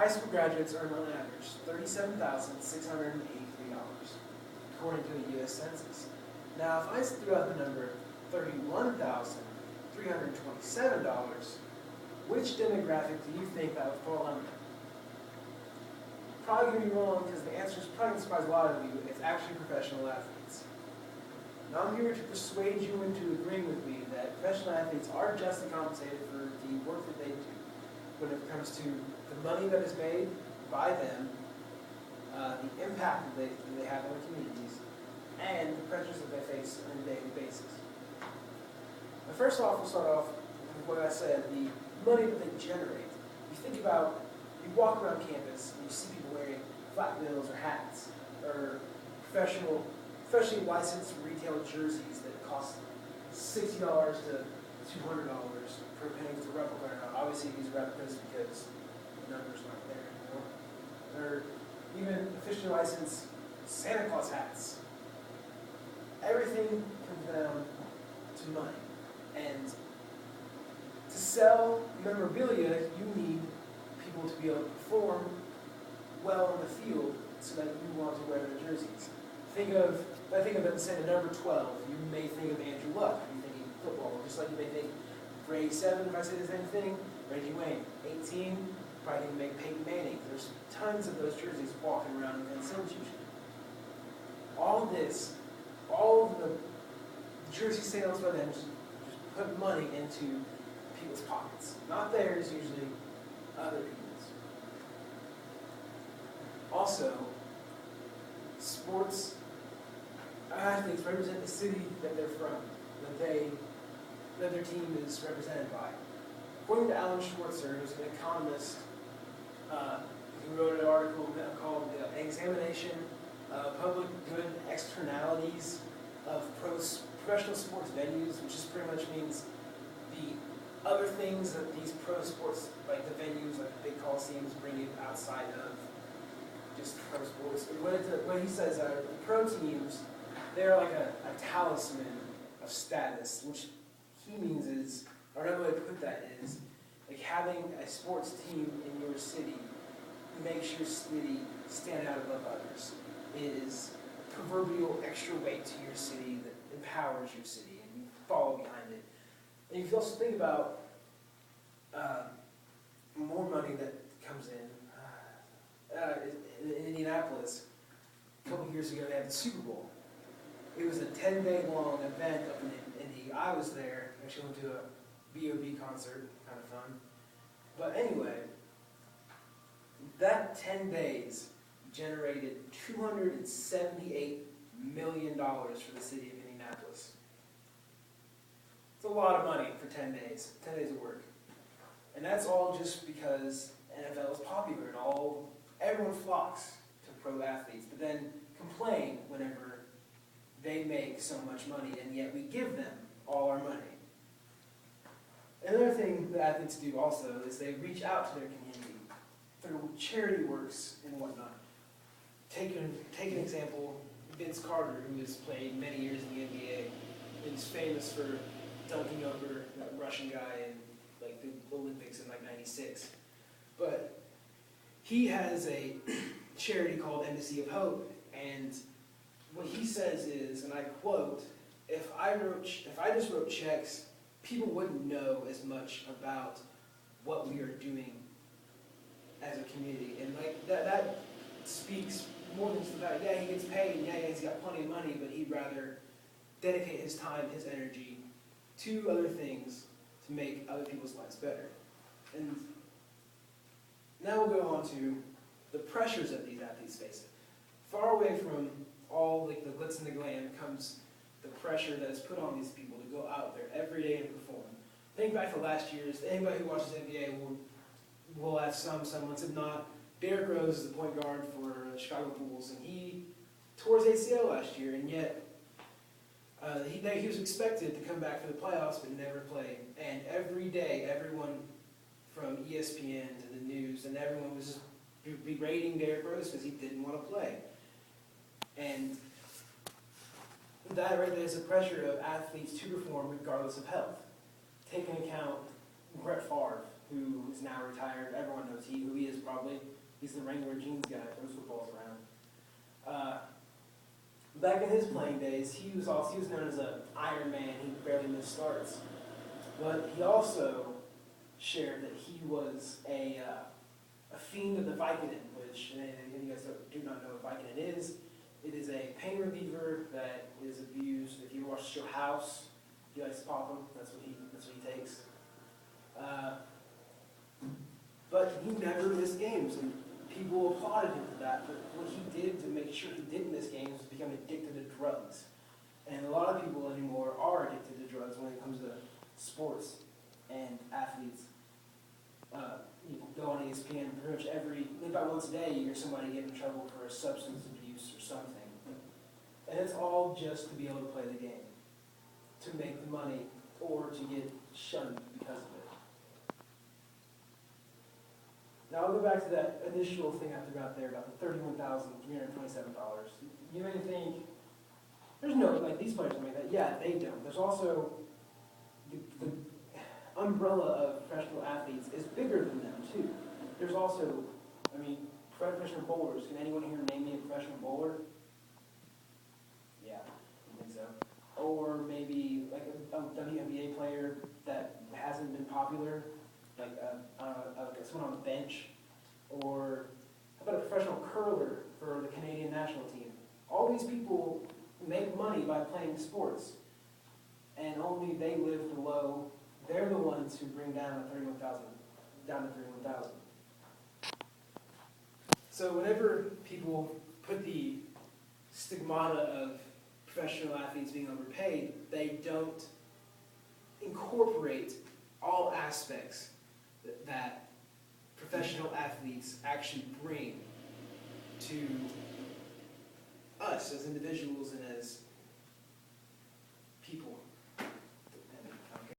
high school graduates earn on average $37,683, according to the U.S. Census. Now, if I threw out the number $31,327, which demographic do you think that would fall under? Probably going to be wrong because the answer is probably going to surprise a lot of you. It's actually professional athletes. Now I'm here to persuade you into agreeing with me that professional athletes are justly compensated for the work that they do when it comes to the money that is made by them, the impact that they have on the communities, and the pressures that they face on a daily basis. Now, first off, we'll start off with what I said, the money that they generate. You think about, you walk around campus and you see people wearing flat bills or hats or professionally licensed retail jerseys that cost $60 to $200 per penny with a replica or not. Obviously, these replicas because the numbers aren't there anymore. Or even officially licensed Santa Claus hats. Everything comes down to money. And to sell memorabilia, you need people to be able to perform well on the field so that you want to wear their jerseys. If I think of, say, the number 12, you may think of Andrew Luck. You're thinking football, just like you may think for 87, if I say the same thing, Reggie Wayne. 18, probably going to make Peyton Manning. There's tons of those jerseys walking around in Van Sims usually. All of this, all of the jersey sales by them just put money into people's pockets. Not theirs, usually other people's. Also, sports athletes represent the city that they're from, that their team is represented by. According to Alan Schwartzer, who's an economist, he wrote an article called Examination of Public Good Externalities of Professional Sports Venues, which just pretty much means the other things that these pro sports, like the venues, like the big coliseums, bring you outside of just pro sports. What he says are the pro teams, they're like a talisman of status, which he means is, or another way to put that is, like having a sports team in your city makes your city stand out above others. It is proverbial extra weight to your city that empowers your city, and you follow behind it. And if you also think about more money that comes in Indianapolis, a couple of years ago they had the Super Bowl. It was a 10-day long event up in Indy. I was there. Actually went to a B.O.B. concert, kind of fun. But anyway, that 10 days generated $278 million for the city of Indianapolis. It's a lot of money for 10 days, 10 days of work. And that's all just because NFL is popular and everyone flocks to pro athletes, but then complain whenever they make so much money, and yet we give them all our money. Another thing that athletes do also is they reach out to their community through charity works and whatnot. Take an example, Vince Carter, who has played many years in the NBA, and is famous for dunking over that Russian guy in like the Olympics in like '96. But he has a charity called Embassy of Hope, and what he says is, and I quote, if I just wrote checks, people wouldn't know as much about what we are doing as a community. And like that speaks more than just the fact, yeah, he gets paid, and yeah, he's got plenty of money, but he'd rather dedicate his time, his energy to other things to make other people's lives better. And now we'll go on to the pressures that these athletes face. Far away from all like the glitz and the glam comes the pressure that is put on these people to go out there every day and perform. Think back to last year's. Anybody who watches NBA will have some semblance. If not, Derrick Rose is the point guard for the Chicago Bulls, and he tore his ACL last year, and yet he was expected to come back for the playoffs, but never played. And every day, everyone from ESPN to the news, and everyone was just berating Derrick Rose because he didn't want to play. And that right there is a pressure of athletes to perform regardless of health. Take into account Brett Favre, who is now retired. Everyone knows who he is probably. probably. He's the Wrangler jeans guy, throws footballs around. Back in his playing days, he was known as an Iron Man. He barely missed starts. But he also shared that he was a fiend of the Vicodin, which, and you guys do not know what Vicodin is. It is a pain reliever that is abused. If you watch the show House, he likes to pop them. That's what he takes. But he never missed games, and people applauded him for that. But what he did to make sure he didn't miss games was become addicted to drugs. And a lot of people anymore are addicted to drugs when it comes to sports and athletes. You can go on ESPN, pretty much about once a day, you hear somebody get in trouble for a substance abuse or something. And it's all just to be able to play the game, to make the money, or to get shunned because of it. Now I'll go back to that initial thing I threw out there about the $31,327. You may think, there's no, like these players don't make that. Yeah, they don't. There's also the umbrella of professional athletes is bigger than them too. There's also, professional bowlers. Can anyone here name me a professional bowler? Yeah, I think so. Or maybe like a WNBA player that hasn't been popular, like someone on the bench. Or how about a professional curler for the Canadian national team? All these people make money by playing sports, and only they live below. They're the ones who bring down the 31,000, down to 31,000. So whenever people put the stigmata of professional athletes being overpaid, they don't incorporate all aspects that professional athletes actually bring to us as individuals and as